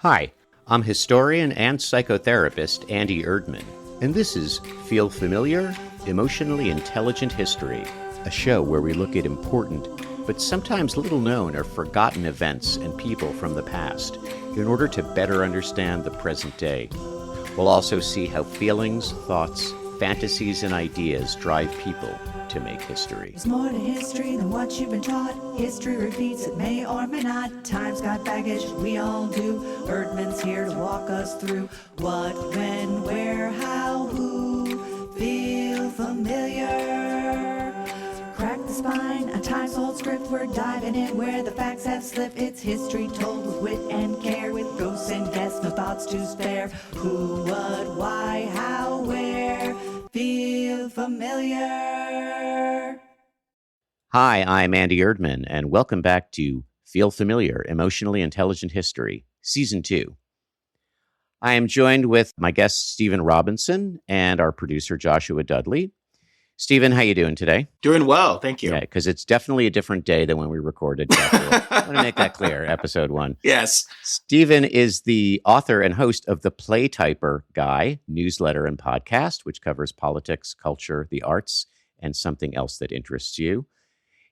Hi, I'm historian and psychotherapist Andy Erdman, and this is Feel Familiar? Emotionally Intelligent History, a show where we look at important, but sometimes little known or forgotten events and people from the past in order to better understand the present day. We'll also see how feelings, thoughts, fantasies, and ideas drive people to make history. There's more to history than what you've been taught. History repeats, it may or may not. Time's got baggage, we all do. Erdman's here to walk us through what, when, where, how, who. Feel familiar? Crack the spine, a times-old script. We're diving in where the facts have slipped. It's history told with wit and care, with ghosts and guests, no thoughts to spare. Who, what, why, how, where. Feel familiar? Hi, I'm Andy Erdman, and welcome back to Feel Familiar, Emotionally Intelligent History, Season 2. I am joined with my guest, Stephen Robinson, and our producer, Joshua Dudley. Stephen, how you doing today? Doing well, thank you. Yeah, because it's definitely a different day than when we recorded. I want to make that clear, episode 1. Yes. Stephen is the author and host of the Play Typer Guy newsletter and podcast, which covers politics, culture, the arts, and something else that interests you.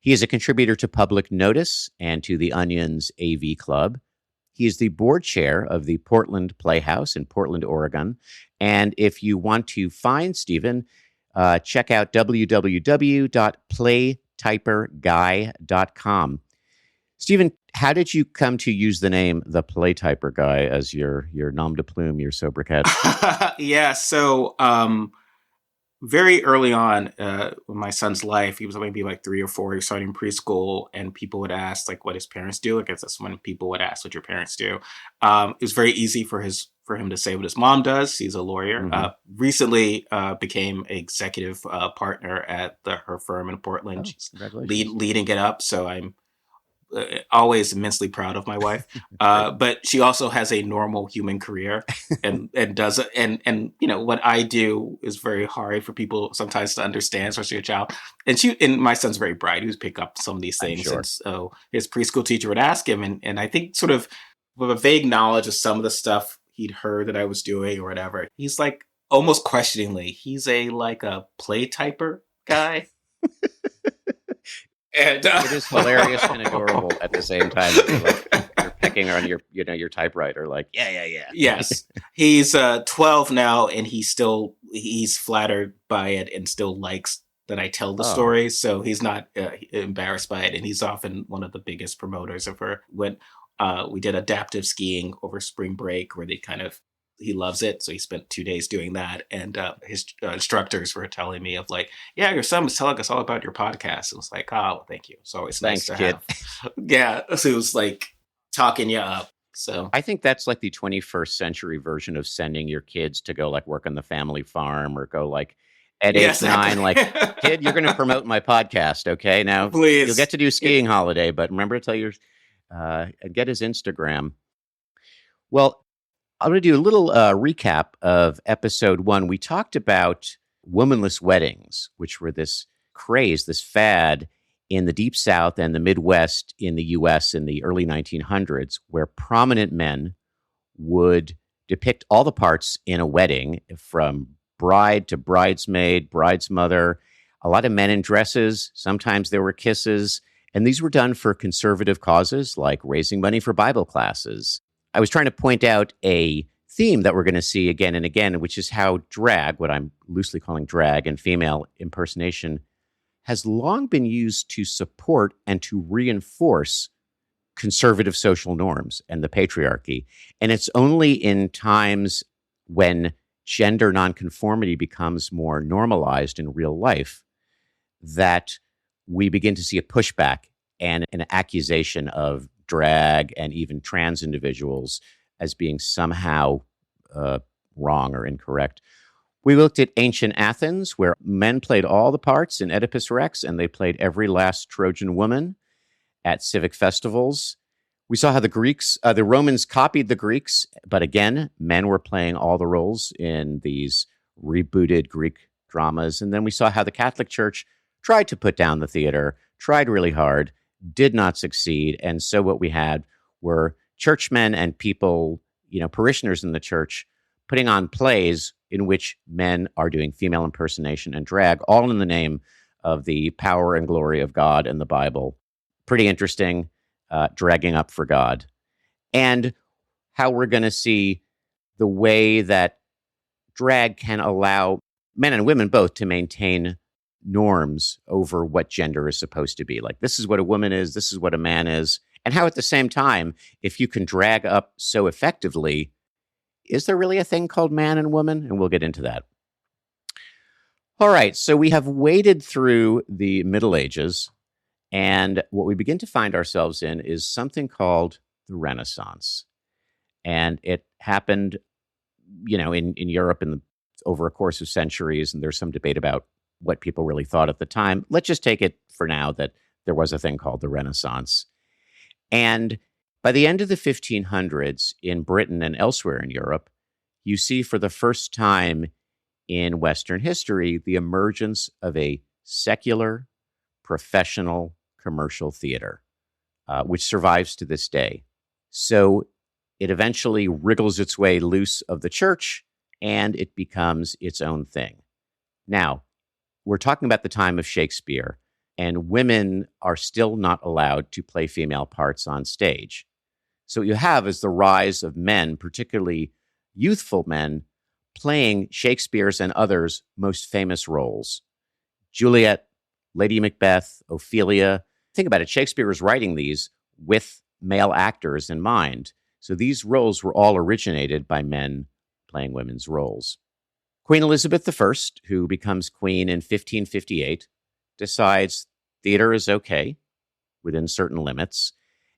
He is a contributor to Public Notice and to The Onion's AV Club. He is the board chair of the Portland Playhouse in Portland, Oregon. And if you want to find Stephen, check out www.playtyperguy.com. Stephen, how did you come to use the name The Play Typer Guy as your nom de plume, your sobriquet? Yeah, so very early on in my son's life, he was maybe like 3 or 4, he was starting preschool, and people would ask like what his parents do. I guess that's when people would ask what your parents do. It was very easy for him to say what his mom does. He's a lawyer. Mm-hmm. Recently became executive partner at her firm in Portland. She's leading it up. So I'm always immensely proud of my wife. But she also has a normal human career and does it. And you know, what I do is very hard for people sometimes to understand, especially a child. And my son's very bright. He would pick up some of these things. Sure. And so his preschool teacher would ask him, and I think sort of with a vague knowledge of some of the stuff he'd heard that I was doing or whatever, he's like almost questioningly, he's a play typer guy. And it is hilarious and adorable at the same time. You're picking on your typewriter, like, yeah. Yes. He's 12 now, and he's flattered by it and still likes that I tell the stories. So he's not embarrassed by it. And he's often one of the biggest promoters of her. When we did adaptive skiing over spring break, where he loves it. So he spent 2 days doing that. And his instructors were telling me of like, yeah, your son was telling us all about your podcast. It was like, oh, thank you. So it's nice to kid. have. Yeah. So it was like talking you up. So I think that's like the 21st century version of sending your kids to go like work on the family farm or go like at age 9, like, kid, you're going to promote my podcast. Okay. Now please, you'll get to do skiing holiday, but remember to tell get his Instagram. Well, I'm going to do a little recap of episode 1. We talked about womanless weddings, which were this craze, this fad in the Deep South and the Midwest in the U.S. in the early 1900s, where prominent men would depict all the parts in a wedding, from bride to bridesmaid, bridesmother, a lot of men in dresses. Sometimes there were kisses. And these were done for conservative causes like raising money for Bible classes. I was trying to point out a theme that we're going to see again and again, which is how drag, what I'm loosely calling drag and female impersonation, has long been used to support and to reinforce conservative social norms and the patriarchy. And it's only in times when gender nonconformity becomes more normalized in real life that we begin to see a pushback and an accusation of drag and even trans individuals as being somehow wrong or incorrect. We looked at ancient Athens, where men played all the parts in Oedipus Rex, and they played every last Trojan woman at civic festivals. We saw how the Romans copied the Greeks, but again, men were playing all the roles in these rebooted Greek dramas. And then we saw how the Catholic Church tried to put down the theater, tried really hard, did not succeed. And so what we had were churchmen and people parishioners in the church putting on plays in which men are doing female impersonation and drag, all in the name of the power and glory of God and the Bible. Pretty interesting, dragging up for God. And how we're going to see the way that drag can allow men and women both to maintain norms over what gender is supposed to be. Like, this is what a woman is, this is what a man is. And how at the same time, if you can drag up so effectively, is there really a thing called man and woman? And we'll get into that. All right, so we have waded through the Middle Ages, and what we begin to find ourselves in is something called the Renaissance. And it happened, in Europe over a course of centuries, and there's some debate about what people really thought at the time. Let's just take it for now that there was a thing called the Renaissance. And by the end of the 1500s in Britain and elsewhere in Europe, you see for the first time in Western history the emergence of a secular, professional, commercial theater, which survives to this day. So it eventually wriggles its way loose of the church, and it becomes its own thing. Now, we're talking about the time of Shakespeare, and women are still not allowed to play female parts on stage. So what you have is the rise of men, particularly youthful men, playing Shakespeare's and others' most famous roles. Juliet, Lady Macbeth, Ophelia. Think about it. Shakespeare was writing these with male actors in mind. So these roles were all originated by men playing women's roles. Queen Elizabeth I, who becomes queen in 1558, decides theater is okay within certain limits,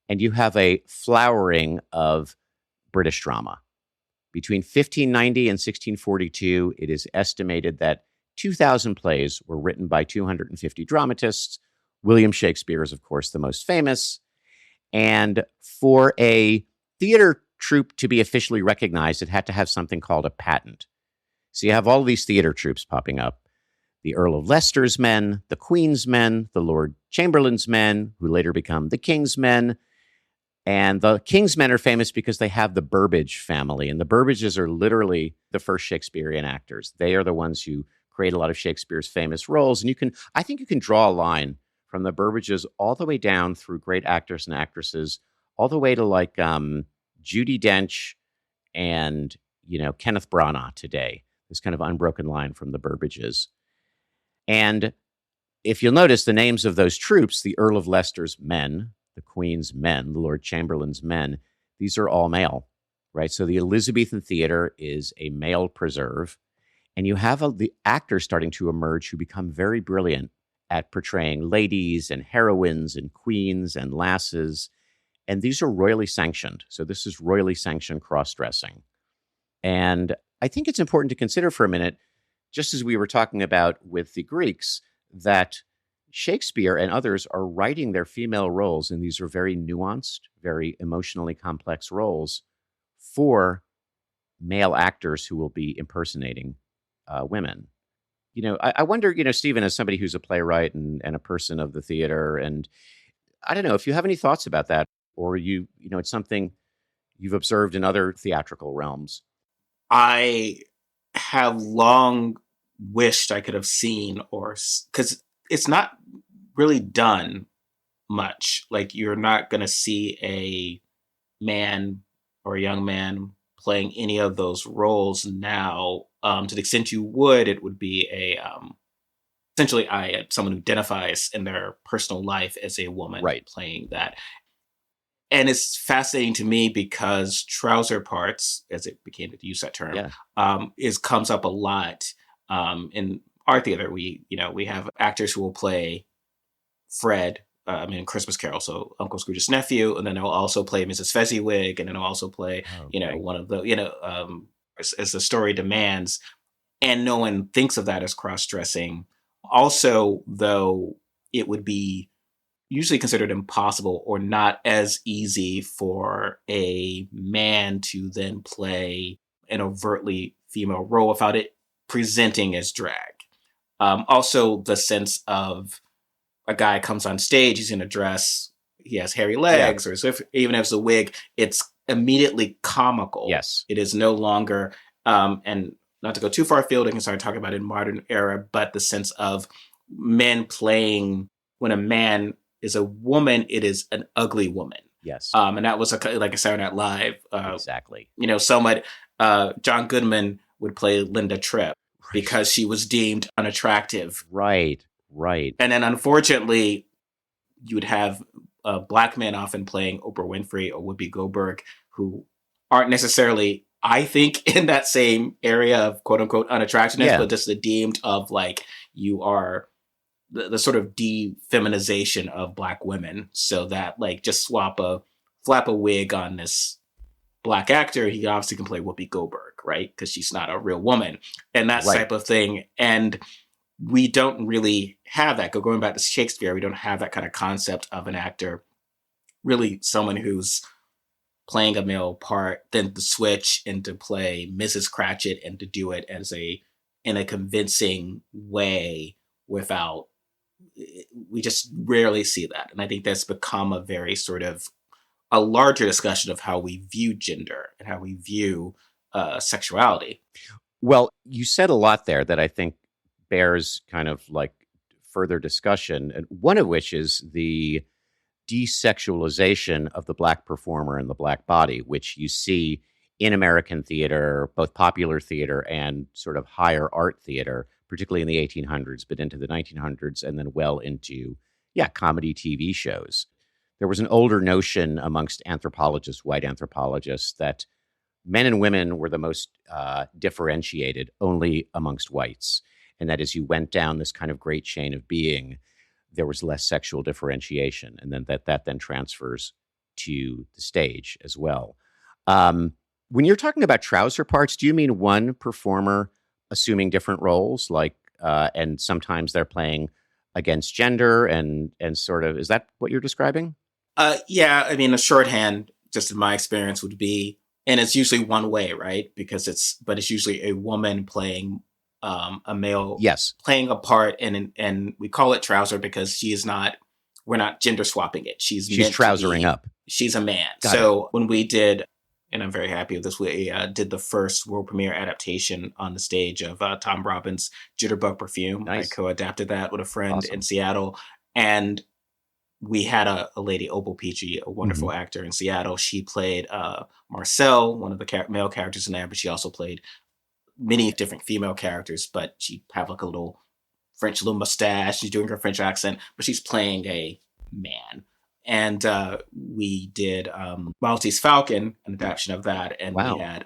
and you have a flowering of British drama. Between 1590 and 1642, it is estimated that 2,000 plays were written by 250 dramatists. William Shakespeare is, of course, the most famous. And for a theater troupe to be officially recognized, it had to have something called a patent. So you have all these theater troupes popping up. The Earl of Leicester's men, the Queen's men, the Lord Chamberlain's men, who later become the King's men. And the King's men are famous because they have the Burbage family. And the Burbages are literally the first Shakespearean actors. They are the ones who create a lot of Shakespeare's famous roles. And I think you can draw a line from the Burbages all the way down through great actors and actresses, all the way to like Judi Dench and, Kenneth Branagh today. This kind of unbroken line from the Burbages. And if you'll notice the names of those troops, the Earl of Leicester's men, the Queen's men, the Lord Chamberlain's men, these are all male, right? So the Elizabethan theater is a male preserve. And you have the actors starting to emerge who become very brilliant at portraying ladies and heroines and queens and lasses. And these are royally sanctioned. So this is royally sanctioned cross-dressing. And I think it's important to consider for a minute, just as we were talking about with the Greeks, that Shakespeare and others are writing their female roles, and these are very nuanced, very emotionally complex roles for male actors who will be impersonating women. I wonder, Stephen, as somebody who's a playwright and a person of the theater, and I don't know if you have any thoughts about that, or it's something you've observed in other theatrical realms. I have long wished I could have seen, because it's not really done much. Like, you're not going to see a man or a young man playing any of those roles now. To the extent you would, it would be essentially someone who identifies in their personal life as a woman, right, playing that. And it's fascinating to me because trouser parts, as it became to use that term, yeah. Comes up a lot in our theater. We have actors who will play Fred, Christmas Carol, so Uncle Scrooge's nephew, and then they'll also play Mrs. Fezziwig, and then they'll also play, one of the, as the story demands, and no one thinks of that as cross-dressing. Also, though, it would be usually considered impossible or not as easy for a man to then play an overtly female role without it presenting as drag. Also, the sense of a guy comes on stage, he's in a dress, he has hairy legs, or even if it's a wig, it's immediately comical. Yes. It is no longer, and not to go too far afield, I can start talking about it in modern era, but the sense of men playing, when a man is a woman, it is an ugly woman. Yes. And that was like a Saturday Night Live. Exactly. Somewhat, John Goodman would play Linda Tripp because she was deemed unattractive. Right. And then unfortunately, you would have black men often playing Oprah Winfrey or Whoopi Goldberg, who aren't necessarily, I think, in that same area of quote unquote unattractiveness, but just the deemed of like, you are the sort of de-feminization of black women. So that like just flap a wig on this black actor, he obviously can play Whoopi Goldberg, right? Because she's not a real woman and that type of thing. And we don't really have that. Going back to Shakespeare, we don't have that kind of concept of an actor, really someone who's playing a male part, then to switch and to play Mrs. Cratchit and to do it in a convincing way without, we just rarely see that. And I think that's become a very sort of a larger discussion of how we view gender and how we view sexuality. Well, you said a lot there that I think bears kind of like further discussion, and one of which is the desexualization of the black performer and the black body, which you see in American theater, both popular theater and sort of higher art theater, particularly in the 1800s, but into the 1900s, and then well into, comedy TV shows. There was an older notion amongst anthropologists, white anthropologists, that men and women were the most differentiated only amongst whites. And that as you went down this kind of great chain of being, there was less sexual differentiation. And then that then transfers to the stage as well. When you're talking about trouser parts, do you mean one performer assuming different roles, like, and sometimes they're playing against gender and sort of, is that what you're describing? Yeah, I mean, a shorthand, just in my experience, would be, and it's usually one way, right? Because it's usually a woman playing a male, playing a part, and we call it trouser because we're not gender swapping it. She's trousering up. She's a man. So when we did, and I'm very happy with this, we did the first world premiere adaptation on the stage of Tom Robbins' Jitterbug Perfume. Nice. I co-adapted that with a friend in Seattle, and we had a lady, Opal Peachy, a wonderful actor in Seattle. She played Marcel, one of the male characters in there, but she also played many different female characters, but she had like a little French little mustache. She's doing her French accent, but she's playing a man. And we did Maltese Falcon, an adaptation of that. And we had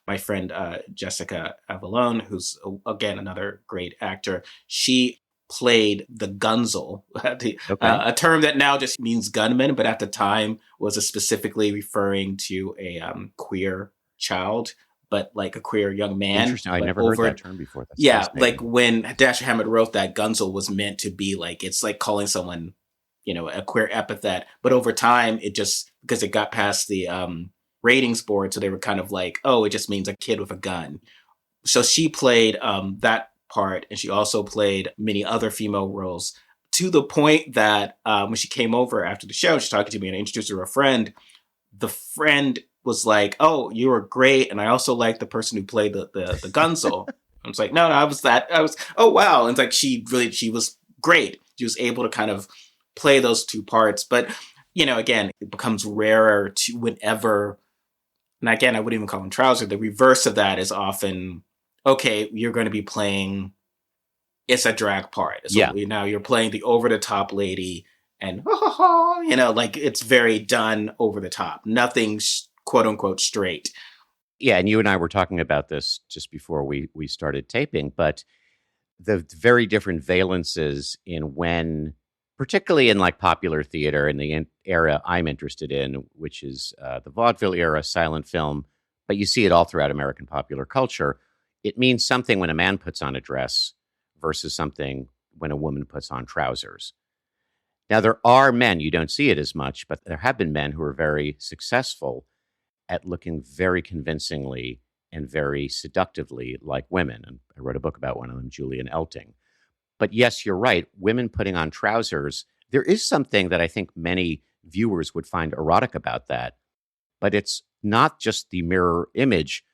my friend Jessica Avalone, who's, again, another great actor. She played the gunzel, a term that now just means gunman, but at the time was specifically referring to a queer child, but like a queer young man. Interesting. I never heard that term before. That's like when Dashiell Hammett wrote that, gunzel was meant to be like, it's like calling someone, a queer epithet. But over time, it just, because it got past the ratings board, so they were kind of like, oh, it just means a kid with a gun. So she played that part, and she also played many other female roles, to the point that when she came over after the show, she's talking to me and I introduced her to a friend. The friend was like, oh, you were great, and I also like the person who played the gunzel. I was like, no, oh wow. And it's like she was great. She was able to kind of play those two parts. But again, it becomes rarer to whenever, and again, I wouldn't even call them trouser. The reverse of that is often, okay, you're going to be playing, it's a drag part. So now you're playing the over-the-top lady, and like it's very done over the top. Nothing's quote-unquote straight. Yeah, and you and I were talking about this just before we started taping, but the very different valences in when, particularly in like popular theater in the era I'm interested in, which is the vaudeville era, silent film, but you see it all throughout American popular culture. It means something when a man puts on a dress versus something when a woman puts on trousers. Now, there are men, you don't see it as much, but there have been men who are very successful at looking very convincingly and very seductively like women. And I wrote a book about one of them, Julian Elting. But yes, you're right. Women putting on trousers, there is something that I think many viewers would find erotic about that. but it's not just the mirror image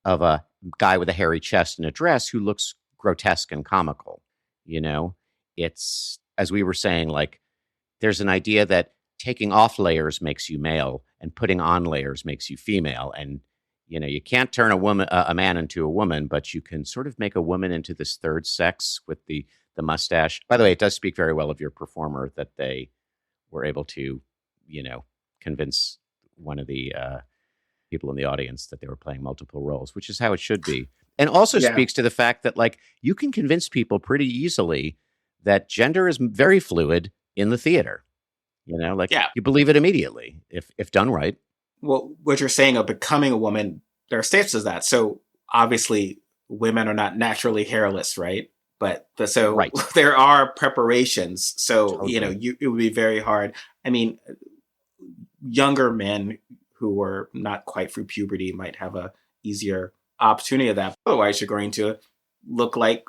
of a guy with a hairy chest and a dress who looks grotesque and comical. You know, it's, as we were saying, like, there's an idea that taking off layers makes you male and putting on layers makes you female. And, you know, you can't turn a man into a woman, but you can sort of make a woman into this third sex with the mustache. By the way, it does speak very well of your performer that they were able to, you know, convince one of the people in the audience that they were playing multiple roles, which is how it should be. And also Yeah. speaks to the fact that, like, you can convince people pretty easily that gender is very fluid in the theater. You know, like, Yeah. you believe it immediately if done right. Well, what you're saying of becoming a woman, there are steps to that. So obviously, women are not naturally hairless, right? But so Right. there are preparations. So Totally. it would be very hard. I mean, younger men who are not quite through puberty might have a easier opportunity of that. Otherwise, you're going to look like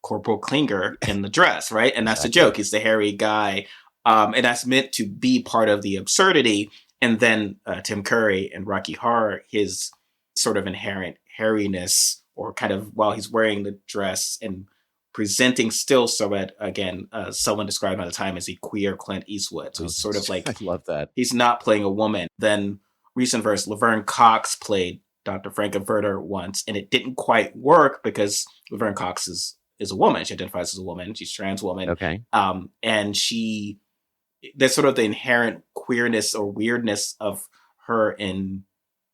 Corporal Klinger in the dress, right? And that's the Exactly. joke. He's the hairy guy. And that's meant to be part of the absurdity. And then Tim Curry and Rocky Horror, his sort of inherent hairiness, or kind of while he's wearing the dress and presenting still somewhat, again, someone described at the time as a queer Clint Eastwood. So Oh, he's sort of like, I love that. he's not playing a woman. Then recent verse, Laverne Cox played Dr. Frankenfurter once, and it didn't quite work because Laverne Cox is a woman. She identifies as a woman. She's a trans woman. Okay. And there's sort of the inherent queerness or weirdness of her in,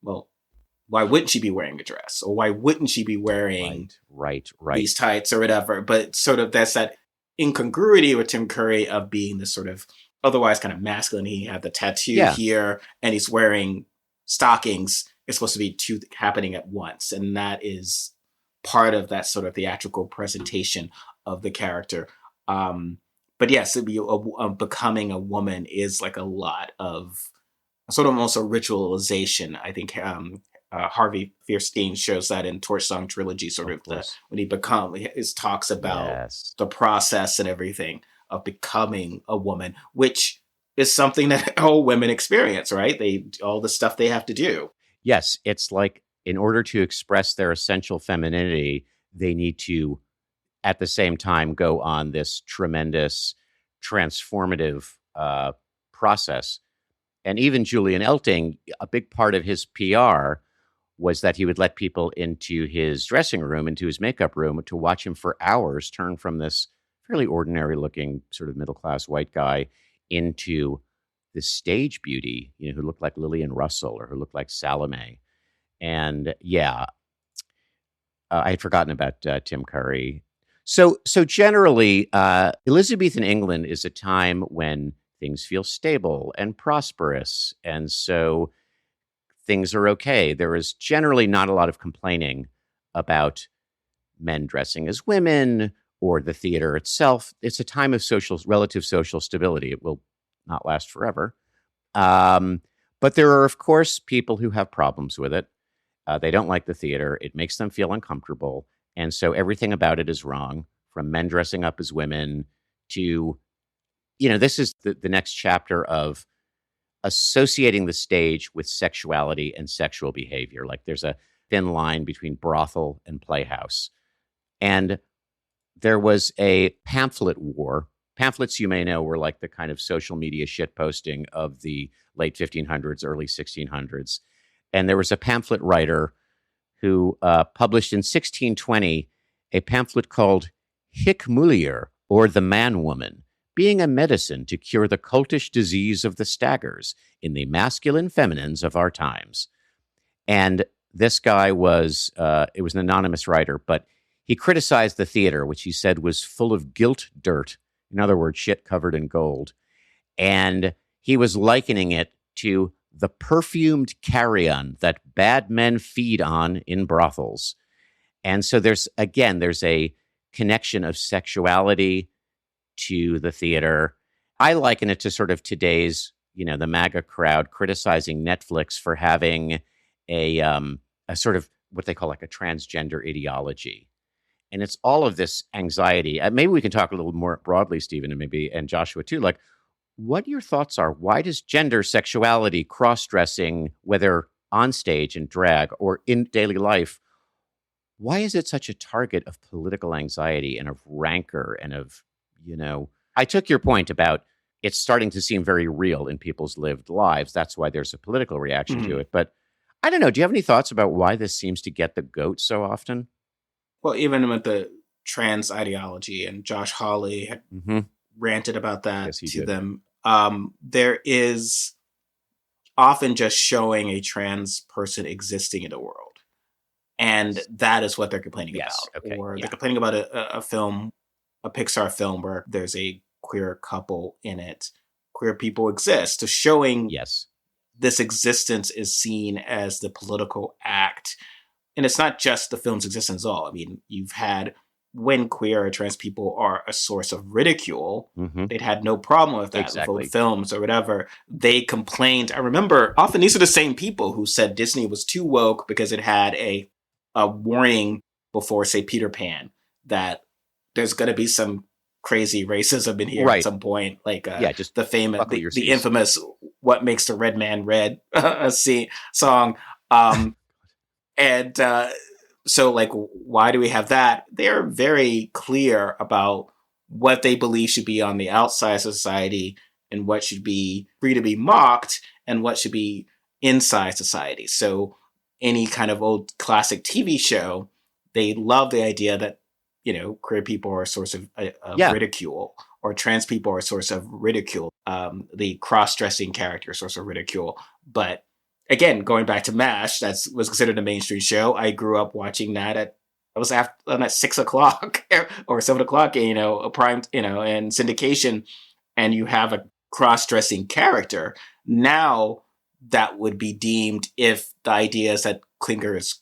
well, why wouldn't she be wearing a dress? Or why wouldn't she be wearing Right. these tights or whatever? But sort of that's that incongruity with Tim Curry of being this sort of otherwise kind of masculine. He had the tattoo here and he's wearing stockings. It's supposed to be two happening at once. And that is part of that sort of theatrical presentation of the character. But yes, becoming a woman is like a lot of sort of almost a ritualization. I think Harvey Fierstein shows that in Torch Song Trilogy, sort of when he talks about the process and everything of becoming a woman, which is something that all women experience, right? All the stuff they have to do. Yes, it's like, in order to express their essential femininity, they need to, at the same time, go on this tremendous transformative process. And even Julian Elting, a big part of his PR was that he would let people into his dressing room, into his makeup room, to watch him for hours turn from this fairly ordinary looking sort of middle-class white guy into this stage beauty, you know, who looked like Lillian Russell or who looked like Salome. And yeah, I had forgotten about Tim Curry. So generally, Elizabethan England is a time when things feel stable and prosperous, and so things are okay. There is generally not a lot of complaining about men dressing as women or the theater itself. It's a time of relative social stability. It will not last forever. But there are, of course, people who have problems with it. They don't like the theater. It makes them feel uncomfortable. And so everything about it is wrong, from men dressing up as women to, you know, this is the next chapter of associating the stage with sexuality and sexual behavior. Like, there's a thin line between brothel and playhouse. And there was a pamphlet war. Pamphlets, you may know, were like the kind of social media shitposting of the late 1500s, early 1600s. And there was a pamphlet writer who published in 1620 a pamphlet called Hic Mulier, or The Man Woman, being a medicine to cure the cultish disease of the staggers in the masculine feminines of our times. And this guy it was an anonymous writer, but he criticized the theater, which he said was full of gilt dirt. In other words, shit covered in gold. And he was likening it to the perfumed carrion that bad men feed on in brothels. And so there's a connection of sexuality to the theater. I liken it to sort of today's, you know, the MAGA crowd criticizing Netflix for having a sort of what they call like a transgender ideology. And it's all of this anxiety. Maybe we can talk a little more broadly, Stephen, and Joshua too. Like, what your thoughts are. Why does gender, sexuality, cross-dressing, whether on stage in drag or in daily life, why is it such a target of political anxiety and of rancor and of, I took your point about it's starting to seem very real in people's lived lives. That's why there's a political reaction to Mhm. it. But I don't know. Do you have any thoughts about why this seems to get the goat so often? Well, even with the trans ideology, and Josh Hawley had Mm-hmm. ranted about that Yes, he to did. them. There is often just showing a trans person existing in the world. And that is what they're complaining Yes. about. Okay. Or Yeah. they're complaining about a film, a Pixar film where there's a queer couple in it. Queer people exist. So showing Yes. this existence is seen as the political act. And it's not just the film's existence at all. I mean, you've had when queer or trans people are a source of ridicule, Mm-hmm. they'd had no problem with that with Exactly. old films or whatever. They complained. I remember often these are the same people who said Disney was too woke because it had a warning before, say, Peter Pan, that there's going to be some crazy racism in here at Right. some point, like Yeah, just the famous, buckle your the seats. infamous "What Makes the Red Man Red" song. And so, like, why do we have that? They're very clear about what they believe should be on the outside of society and what should be free to be mocked and what should be inside society. So, any kind of old classic TV show, they love the idea that, queer people are a source of Yeah. ridicule, or trans people are a source of ridicule. The cross-dressing character source of ridicule. But again, going back to MASH, that was considered a mainstream show. I grew up watching that at 6 o'clock or 7 o'clock, a prime, and syndication, and you have a cross-dressing character. Now that would be deemed, if the idea is that Klinger is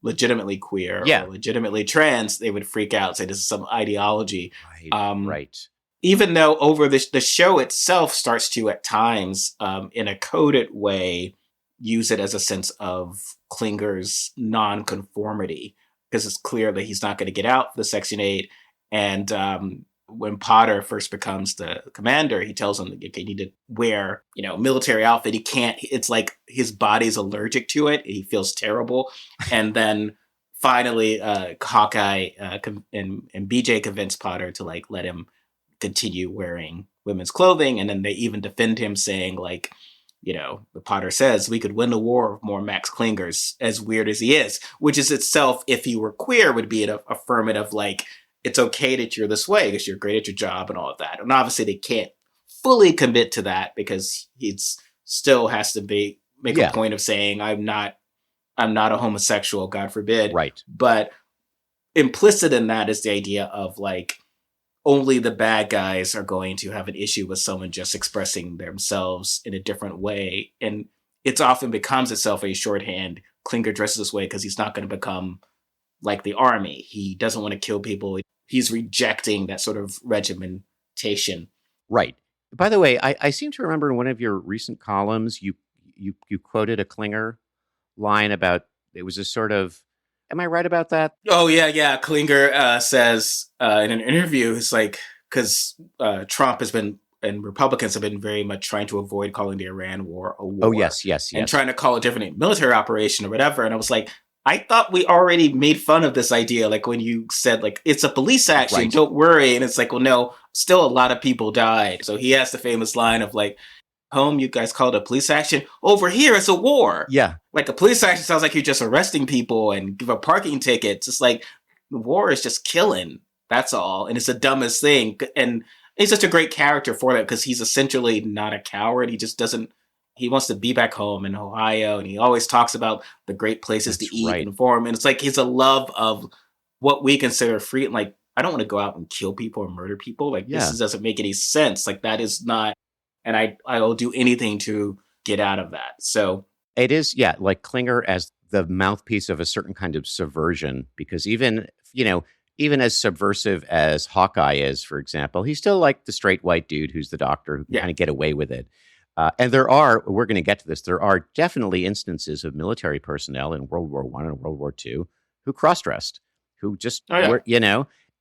legitimately queer Yeah. or legitimately trans, they would freak out, say this is some ideology. Right. Right. Even though over the show itself starts to at times, in a coded way, use it as a sense of Klinger's non-conformity, because it's clear that he's not going to get out the Section 8. And when Potter first becomes the commander, he tells him, okay, you need to wear, military outfit. He can't, it's like his body's allergic to it. He feels terrible. And then finally, Hawkeye and BJ convince Potter to let him continue wearing women's clothing. And then they even defend him, saying, the Potter says we could win the war with more Max Klingers, as weird as he is, which is itself, if he were queer, would be an affirmative, it's okay that you're this way because you're great at your job and all of that. And obviously they can't fully commit to that because he still has to make a point of saying, I'm not a homosexual, God forbid. Right. But implicit in that is the idea of only the bad guys are going to have an issue with someone just expressing themselves in a different way. And it's often becomes itself a shorthand. Klinger dresses this way because he's not going to become like the army. He doesn't want to kill people. He's rejecting that sort of regimentation. Right. By the way, I seem to remember in one of your recent columns, you quoted a Klinger line about, it was a sort of, am I right about that? Oh, yeah. Klinger says in an interview, it's because Trump has been, and Republicans have been very much trying to avoid calling the Iran war a war. Oh, yes. And trying to call it different military operation or whatever. And I was like, I thought we already made fun of this idea. When you said, it's a police action, Right. Don't worry. And it's well, no, still a lot of people died. So he has the famous line of home, you guys call it a police action. Over here, it's a war. Yeah. A police action sounds like you're just arresting people and give a parking ticket. It's the war is just killing. That's all. And it's the dumbest thing. And he's such a great character for that because he's essentially not a coward. He just doesn't, he wants to be back home in Ohio. And he always talks about the great places to eat and farm. And it's he's a love of what we consider free. And I don't want to go out and kill people or murder people. This doesn't make any sense. That is not, and I will do anything to get out of that. So it is, Klinger as the mouthpiece of a certain kind of subversion, because even as subversive as Hawkeye is, for example, he's still the straight white dude who's the doctor who can kind of get away with it. And we're going to get to this, there are definitely instances of military personnel in World War I and World War II who cross-dressed, who just were,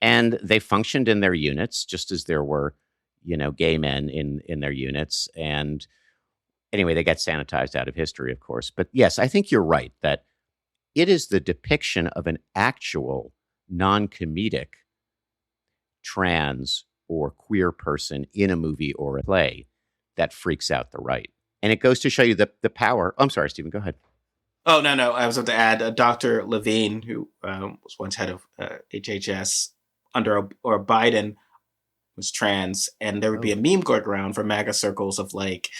and they functioned in their units just as there were, gay men in their units. And anyway, they get sanitized out of history, of course. But yes, I think you're right that it is the depiction of an actual non-comedic trans or queer person in a movie or a play that freaks out the right. And it goes to show you the power. I'm sorry, Stephen, go ahead. Oh, no. I was about to add Dr. Levine, who was once head of HHS or Biden, was trans. And there would be a meme going around from MAGA circles of like,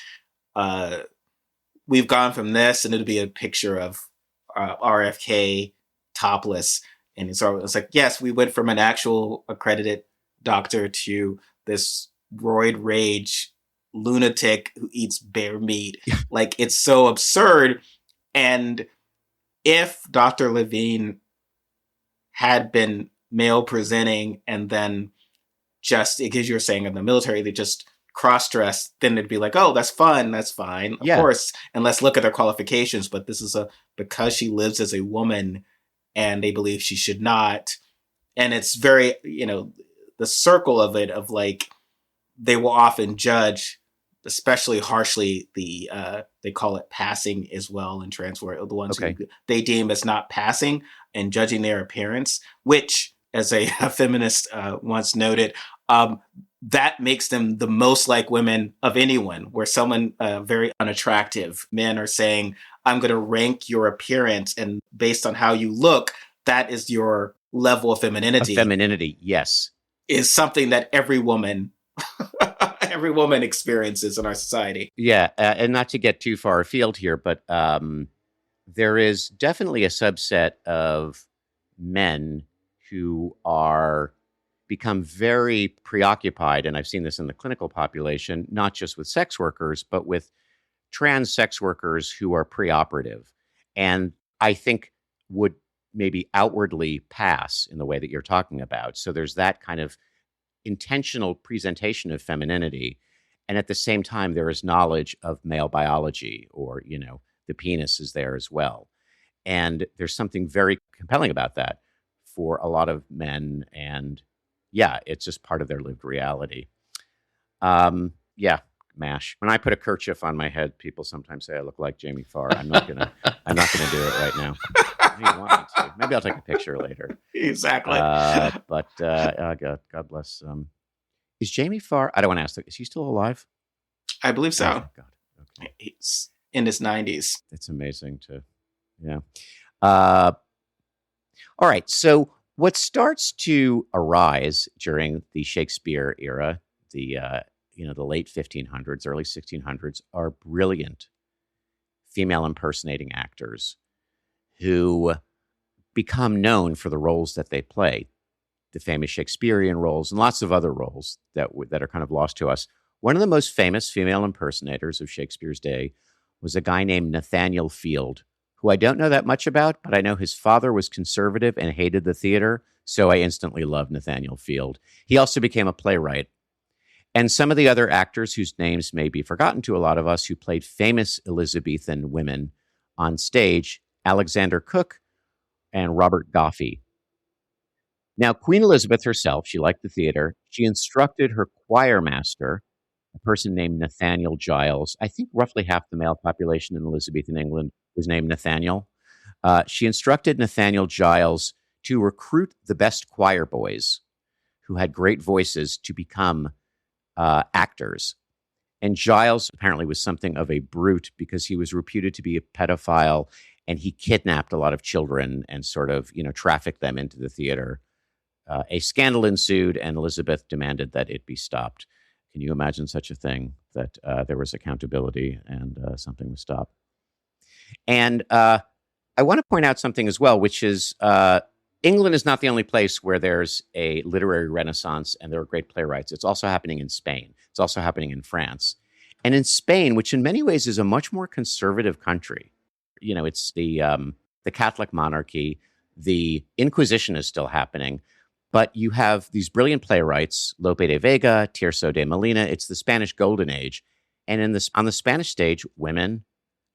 we've gone from this, and it'd be a picture of RFK topless. And so it's like, yes, we went from an actual accredited doctor to this roid rage lunatic who eats bear meat. Like, it's so absurd. And if Dr. Levine had been male presenting and then just, because you're saying in the military, they just cross-dress, then it'd be like, oh, that's fun, that's fine, of course, and let's look at their qualifications. But this is because she lives as a woman and they believe she should not. And it's very, the circle of it, of like, they will often judge, especially harshly, they call it passing as well in trans, where the ones who they deem as not passing, and judging their appearance, which, as a feminist once noted, that makes them the most like women of anyone. Where someone very unattractive, men are saying, I'm going to rank your appearance, and based on how you look, that is your level of femininity. Femininity, yes. Is something that every woman experiences in our society. Yeah, and not to get too far afield here, but there is definitely a subset of men who become very preoccupied, and I've seen this in the clinical population, not just with sex workers, but with trans sex workers who are preoperative, and I think would maybe outwardly pass in the way that you're talking about. So there's that kind of intentional presentation of femininity, and at the same time there is knowledge of male biology, or the penis is there as well, and there's something very compelling about that for a lot of men, and yeah, it's just part of their lived reality. MASH. When I put a kerchief on my head, people sometimes say I look like Jamie Farr. I'm not gonna do it right now. If you want me to, maybe I'll take a picture later. Exactly. God bless. Is Jamie Farr? I don't want to ask. Is he still alive? I believe so. Oh, God. Okay. He's in his 90s. It's amazing yeah. All right. So what starts to arise during the Shakespeare era, the late 1500s, early 1600s, are brilliant female impersonating actors who become known for the roles that they play, the famous Shakespearean roles and lots of other roles that are kind of lost to us. One of the most famous female impersonators of Shakespeare's day was a guy named Nathaniel Field, who I don't know that much about, but I know his father was conservative and hated the theater, so I instantly loved Nathaniel Field. He also became a playwright. And some of the other actors whose names may be forgotten to a lot of us, who played famous Elizabethan women on stage, Alexander Cook and Robert Goffey. Now, Queen Elizabeth herself, she liked the theater. She instructed her choir master, a person named Nathaniel Giles. I think roughly half the male population in Elizabethan England was named Nathaniel. She instructed Nathaniel Giles to recruit the best choir boys who had great voices to become actors. And Giles apparently was something of a brute, because he was reputed to be a pedophile, and he kidnapped a lot of children and sort of, trafficked them into the theater. A scandal ensued, and Elizabeth demanded that it be stopped. Can you imagine such a thing, that there was accountability and something was stopped? And I want to point out something as well, which is England is not the only place where there's a literary renaissance and there are great playwrights. It's also happening in Spain. It's also happening in France. And in Spain, which in many ways is a much more conservative country, it's the Catholic monarchy, the Inquisition is still happening, but you have these brilliant playwrights, Lope de Vega, Tirso de Molina. It's the Spanish Golden Age. And on the Spanish stage, women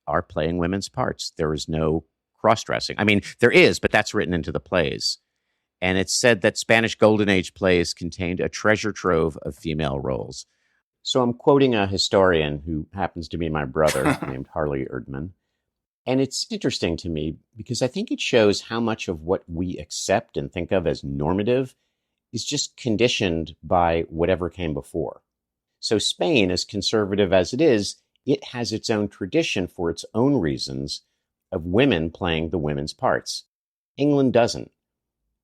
are playing women's parts. There is no cross-dressing. I mean, there is, but that's written into the plays. And it's said that Spanish Golden Age plays contained a treasure trove of female roles. So I'm quoting a historian who happens to be my brother named Harley Erdman. And it's interesting to me because I think it shows how much of what we accept and think of as normative is just conditioned by whatever came before. So Spain, as conservative as it is, it has its own tradition for its own reasons of women playing the women's parts. England doesn't.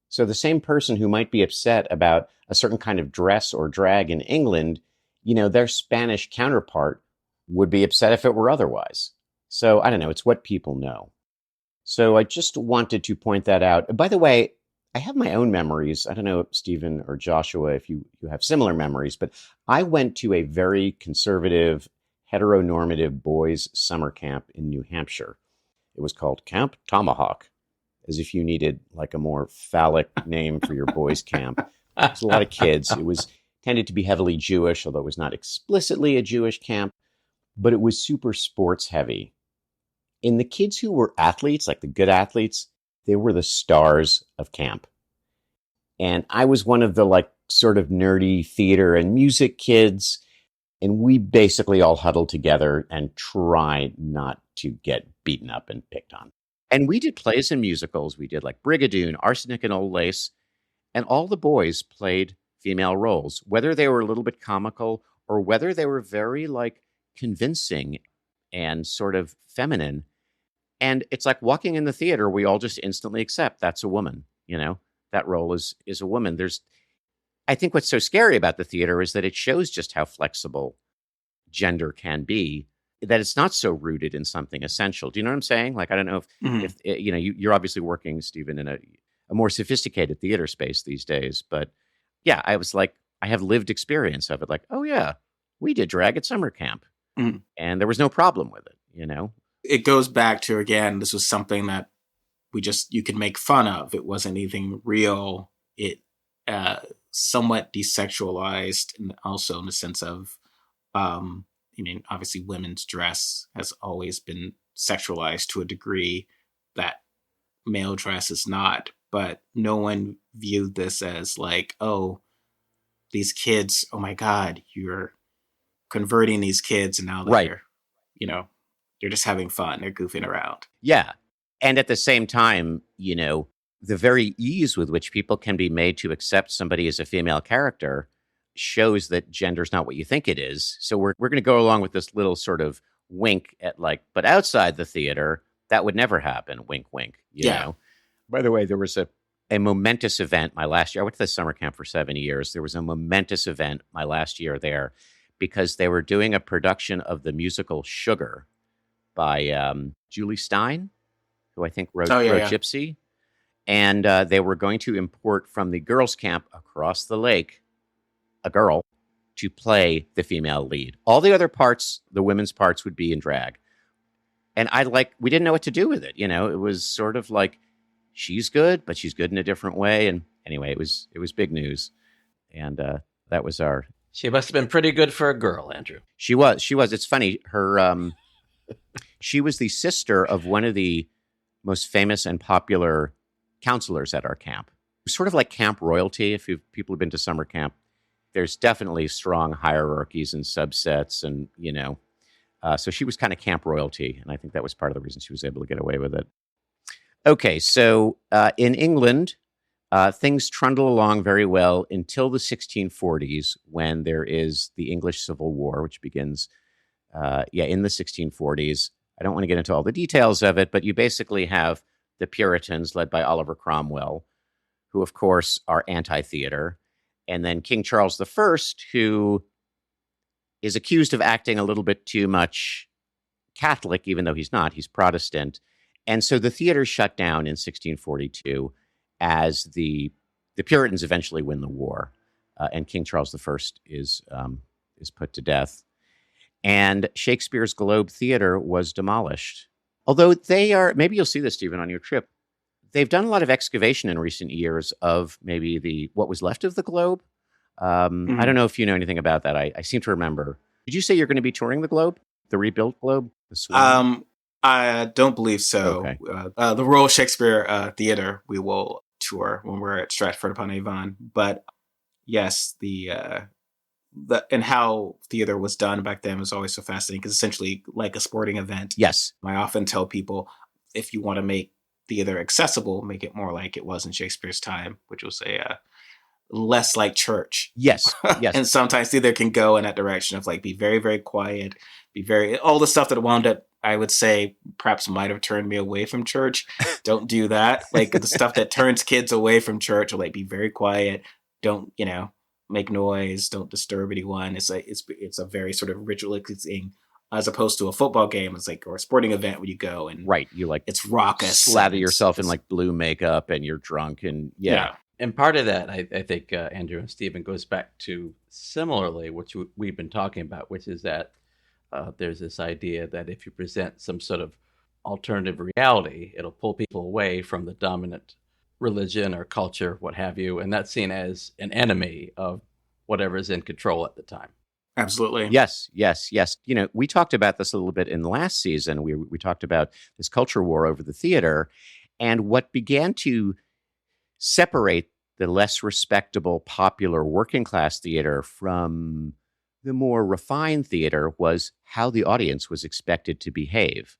So the same person who might be upset about a certain kind of dress or drag in England, their Spanish counterpart would be upset if it were otherwise. So I don't know, it's what people know. So I just wanted to point that out. By the way, I have my own memories. I don't know, Stephen or Joshua, if you have similar memories, but I went to a very conservative, heteronormative boys' summer camp in New Hampshire. It was called Camp Tomahawk, as if you needed like a more phallic name for your boys' camp. It was a lot of kids. It was tended to be heavily Jewish, although it was not explicitly a Jewish camp, but it was super sports heavy. And the kids who were athletes, like the good athletes, they were the stars of camp. And I was one of the like sort of nerdy theater and music kids. And we basically all huddled together and tried not to get beaten up and picked on. And we did plays and musicals. We did like Brigadoon, Arsenic and Old Lace. And all the boys played female roles, whether they were a little bit comical or whether they were very like convincing and sort of feminine. And it's like walking in the theater, we all just instantly accept that's a woman, that role is a woman. I think what's so scary about the theater is that it shows just how flexible gender can be, that it's not so rooted in something essential. Do you know what I'm saying? Like, I don't know if you're obviously working, Stephen, in a more sophisticated theater space these days. But yeah, I was like, I have lived experience of it. Like, oh yeah, we did drag at summer camp and there was no problem with it, It goes back to, again, this was something that you could make fun of. It wasn't anything real. It somewhat desexualized, and also in the sense of, obviously women's dress has always been sexualized to a degree that male dress is not, but no one viewed this as like, oh, these kids, oh my God, you're converting these kids and now they're, they're just having fun. They're goofing around. Yeah. And at the same time, the very ease with which people can be made to accept somebody as a female character shows that gender's not what you think it is. So we're going to go along with this little sort of wink at like, but outside the theater, that would never happen. Wink, wink. You know? By the way, there was a momentous event my last year. I went to the summer camp for 7 years. There was a momentous event my last year there because they were doing a production of the musical Sugar by Julie Stein, who I think wrote Gypsy. And they were going to import from the girls' camp across the lake a girl to play the female lead. All the other parts, the women's parts, would be in drag. And we didn't know what to do with it. It was sort of like, she's good, but she's good in a different way. And anyway, it was big news. And that was our... She must have been pretty good for a girl, Andrew. She was. It's funny. Her, she was the sister of one of the most famous and popular counselors at our camp. Sort of like camp royalty. If people have been to summer camp, there's definitely strong hierarchies and subsets, and so she was kind of camp royalty, and I think that was part of the reason she was able to get away with it. Okay, so in England, things trundle along very well until the 1640s, when there is the English Civil War, which begins, in the 1640s. I don't want to get into all the details of it, but you basically have the Puritans, led by Oliver Cromwell, who, of course, are anti-theater. And then King Charles I, who is accused of acting a little bit too much Catholic, even though he's not. He's Protestant. And so the theater shut down in 1642 as the Puritans eventually win the war. And King Charles I is put to death. And Shakespeare's Globe Theater was demolished. Although they are, maybe you'll see this, Stephen, on your trip, they've done a lot of excavation in recent years of maybe what was left of the Globe. I don't know if you know anything about that. I seem to remember. Did you say you're going to be touring the Globe, the rebuilt Globe? I don't believe so. Okay. The Royal Shakespeare Theater we will tour when we're at Stratford-upon-Avon. But yes, the and how theater was done back then was always so fascinating, because essentially like a sporting event. Yes. I often tell people, if you want to make theater accessible, make it more like it was in Shakespeare's time, which was a less like church. Yes. Yes. And sometimes theater can go in that direction of like, be very, very quiet, be very, all the stuff that wound up, I would say, perhaps might have turned me away from church. Don't do that. Like the stuff that turns kids away from church, or like, be very quiet. Don't, make noise. Don't disturb anyone. It's a very sort of ritualistic thing, as opposed to a football game. It's like, or a sporting event where you go and right. You like it's raucous. Slather yourself in like blue makeup and you're drunk and yeah. And part of that, I think, Andrew and Stephen, goes back to similarly, which we've been talking about, which is that there's this idea that if you present some sort of alternative reality, it'll pull people away from the dominant religion or culture, what have you, and that's seen as an enemy of whatever's in control at the time. Absolutely. Yes. We talked about this a little bit in the last season. We talked about this culture war over the theater, and what began to separate the less respectable, popular working class theater from the more refined theater was how the audience was expected to behave.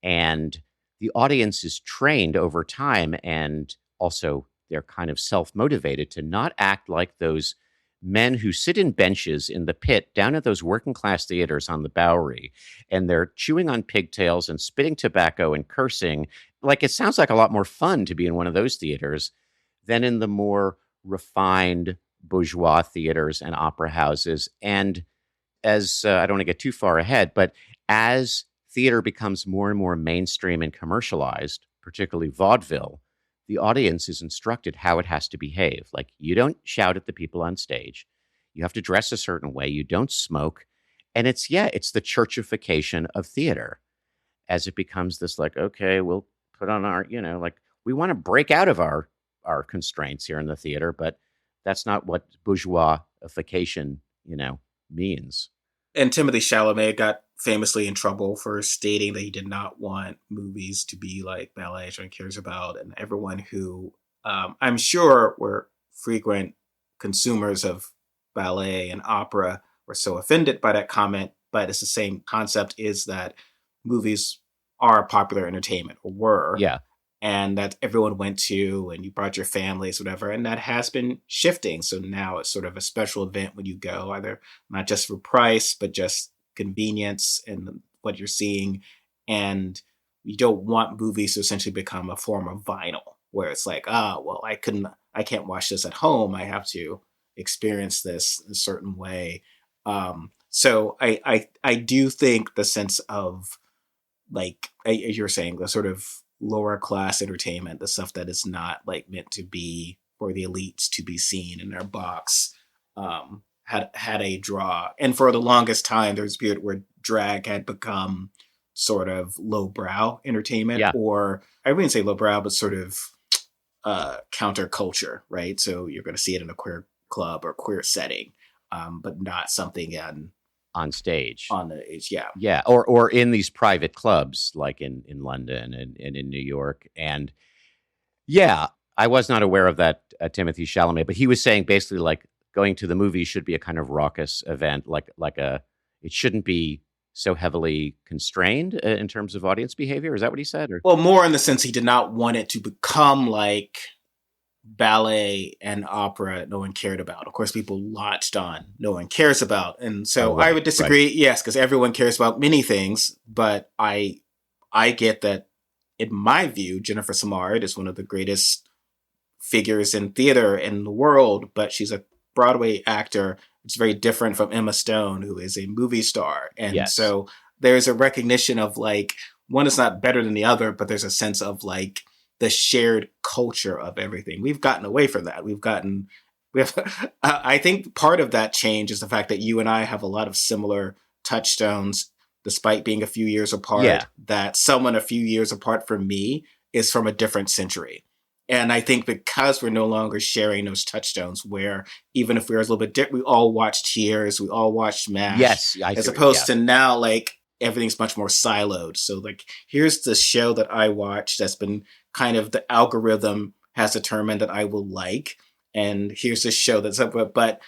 And the audience is trained over time, and also they're kind of self-motivated to not act like those men who sit in benches in the pit down at those working class theaters on the Bowery, and they're chewing on pigtails and spitting tobacco and cursing. Like, it sounds like a lot more fun to be in one of those theaters than in the more refined bourgeois theaters and opera houses. And as I don't want to get too far ahead, but as theater becomes more and more mainstream and commercialized, particularly vaudeville, the audience is instructed how it has to behave. Like, you don't shout at the people on stage. You have to dress a certain way. You don't smoke. And it's the churchification of theater, as it becomes this like, okay, we'll put on our, like, we want to break out of our constraints here in the theater, but that's not what bourgeoisification, means. And Timothée Chalamet got famously in trouble for stating that he did not want movies to be like ballet everyone cares about. And everyone who I'm sure were frequent consumers of ballet and opera were so offended by that comment. But it's the same concept, is that movies are popular entertainment, or were. Yeah. And that everyone went to, and you brought your families, whatever. And that has been shifting. So now it's sort of a special event when you go, either not just for price, but just convenience and what you're seeing. And you don't want movies to essentially become a form of vinyl, where it's like, well, I can't watch this at home. I have to experience this in a certain way. So I do think the sense of, like you're saying, the sort of lower class entertainment, the stuff that is not like meant to be for the elites to be seen in their box, had a draw. And for the longest time, there was a period where drag had become sort of lowbrow entertainment, or I wouldn't say lowbrow, but sort of counterculture, right? So you're going to see it in a queer club or queer setting, but not something on stage. On the age, yeah. Yeah, or in these private clubs, like in London and in New York. And yeah, I was not aware of that Timothée Chalamet, but he was saying basically like going to the movies should be a kind of raucous event, it shouldn't be so heavily constrained in terms of audience behavior. Is that what he said? Or? Well, more in the sense he did not want it to become like ballet and opera no one cared about. Of course, people latched on no one cares about. And so I would disagree, yes, because everyone cares about many things. But I get that, in my view, Jennifer Samard is one of the greatest figures in theater in the world, but she's a Broadway actor. It's very different from Emma Stone, who is a movie star. And so there's a recognition of like, one is not better than the other, but there's a sense of like the shared culture of everything. We've gotten away from that. I think part of that change is the fact that you and I have a lot of similar touchstones, despite being a few years apart, that someone a few years apart from me is from a different century. And I think because we're no longer sharing those touchstones, where even if we were a little bit different, we all watched Cheers, we all watched MASH. Yes, as opposed to now, like, everything's much more siloed. So, like, here's the show that I watched that's been kind of, the algorithm has determined that I will like. And here's this show that's up, but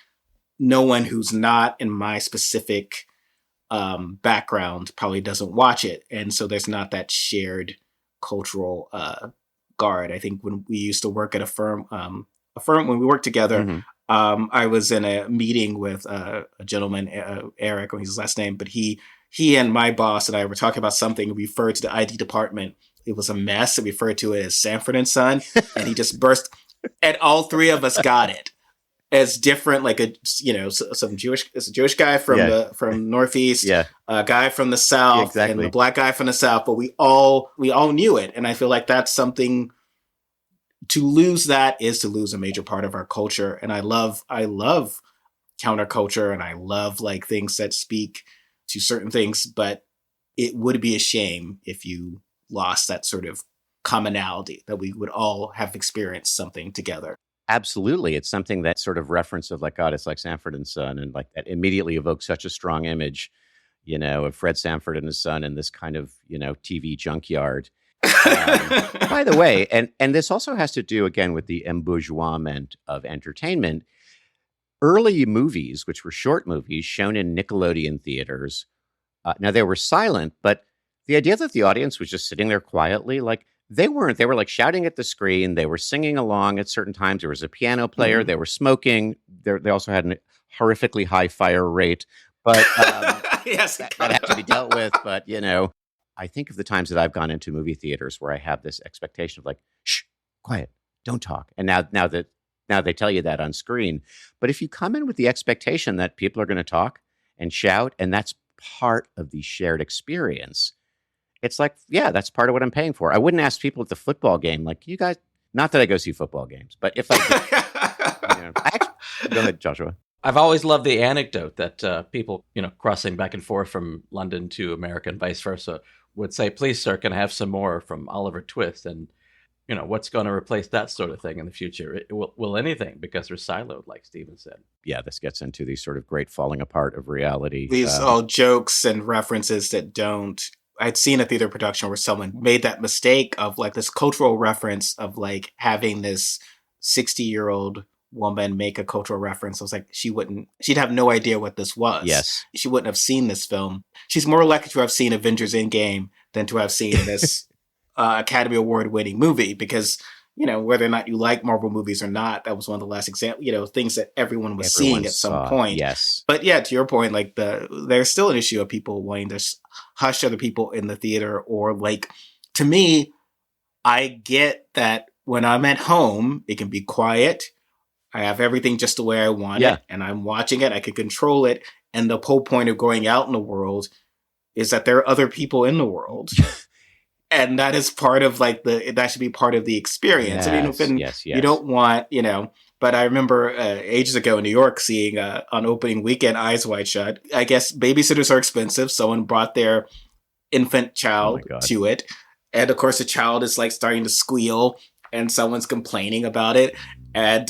no one who's not in my specific background probably doesn't watch it. And so there's not that shared cultural guard. I think when we used to work at a firm when we worked together, Mm-hmm. I was in a meeting with a gentleman, Eric, was his last name, but he and my boss and I were talking about something. We referred to the ID department. It was a mess. And we referred to it as Sanford and Son. And he just burst, and all three of us got it as different, like some Jewish guy from Northeast, a guy from the South, and the black guy from the South. But we all knew it. And I feel like that's something. To lose that is to lose a major part of our culture. And I love counterculture, and I love like things that speak to certain things, but it would be a shame if you lost that sort of commonality that we would all have experienced something together. Absolutely. It's something that sort of reference of like, God, it's like Sanford and Son, and like that immediately evokes such a strong image, of Fred Sanford and his son in this kind of, TV junkyard. By the way, and this also has to do again with the embourgeoisement of entertainment. Early movies, which were short movies shown in Nickelodeon theaters, now they were silent, but the idea that the audience was just sitting there quietly, like they weren't. They were like shouting at the screen. They were singing along at certain times. There was a piano player. Mm-hmm. They were smoking. They also had a horrifically high fire rate, but yes, that had to be dealt with. But I think of the times that I've gone into movie theaters where I have this expectation of like, shh, quiet, don't talk. And now they tell you that on screen. But if you come in with the expectation that people are going to talk and shout, and that's part of the shared experience, it's like, yeah, that's part of what I'm paying for. I wouldn't ask people at the football game, like, you guys, not that I go see football games, but if I go ahead, Joshua. I've always loved the anecdote that people, crossing back and forth from London to America and vice versa would say, please, sir, can I have some more from Oliver Twist? And, what's going to replace that sort of thing in the future? Will anything, because they're siloed, like Stephen said. Yeah, this gets into these sort of great falling apart of reality. These all jokes and references that don't... I'd seen a theater production where someone made that mistake of like this cultural reference of like having this 60-year-old woman make a cultural reference. I was like, she'd have no idea what this was. Yes. She wouldn't have seen this film. She's more likely to have seen Avengers Endgame than to have seen this Academy Award winning movie, because, whether or not you like Marvel movies or not, that was one of the last examples, things that everyone was seeing at some point. Yes. But yeah, to your point, like there's still an issue of people wanting to hush other people in the theater, or like, to me, I get that when I'm at home, it can be quiet. I have everything just the way I want it, and I'm watching it. I can control it. And the whole point of going out in the world is that there are other people in the world. And that is part of like that should be part of the experience. Yes, I mean, you don't want, but I remember ages ago in New York seeing on opening weekend, Eyes Wide Shut. I guess babysitters are expensive. Someone brought their infant child to it. And of course the child is like starting to squeal and someone's complaining about it. And,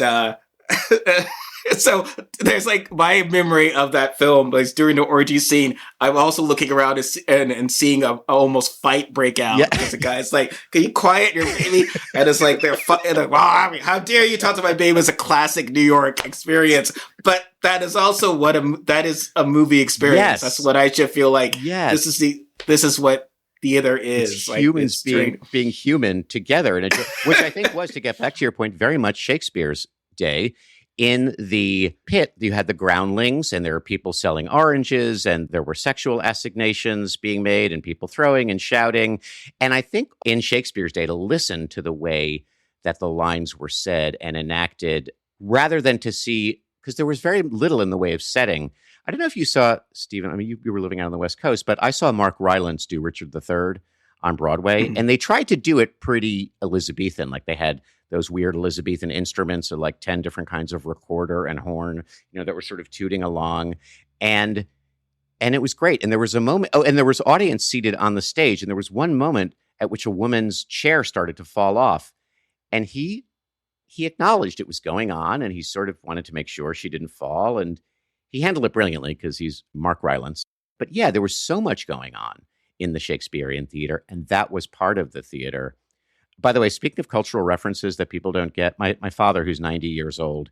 so there's like my memory of that film, like during the orgy scene, I'm also looking around and seeing a almost fight break out. Because the guy's like, can you quiet your baby? And it's like, they're like, how dare you talk to my baby? It's a classic New York experience. But that is also that is a movie experience. Yes. That's what I should feel like. Yes. This is what theater is. It's like humans being human together. And which I think was, to get back to your point, very much Shakespeare's day. In the pit, you had the groundlings, and there were people selling oranges, and there were sexual assignations being made, and people throwing and shouting. And I think in Shakespeare's day, to listen to the way that the lines were said and enacted, rather than to see, because there was very little in the way of setting. I don't know if you saw, Stephen, I mean, you were living out on the West Coast, but I saw Mark Rylance do Richard III on Broadway, and they tried to do it pretty Elizabethan. Like they had those weird Elizabethan instruments, or like 10 different kinds of recorder and horn, that were sort of tooting along. And it was great. And there was a moment, and there was audience seated on the stage. And there was one moment at which a woman's chair started to fall off. And he acknowledged it was going on, and he sort of wanted to make sure she didn't fall. And he handled it brilliantly because he's Mark Rylance. But yeah, there was so much going on in the Shakespearean theater, and that was part of the theater. By the way, speaking of cultural references that people don't get, my father, who's 90 years old,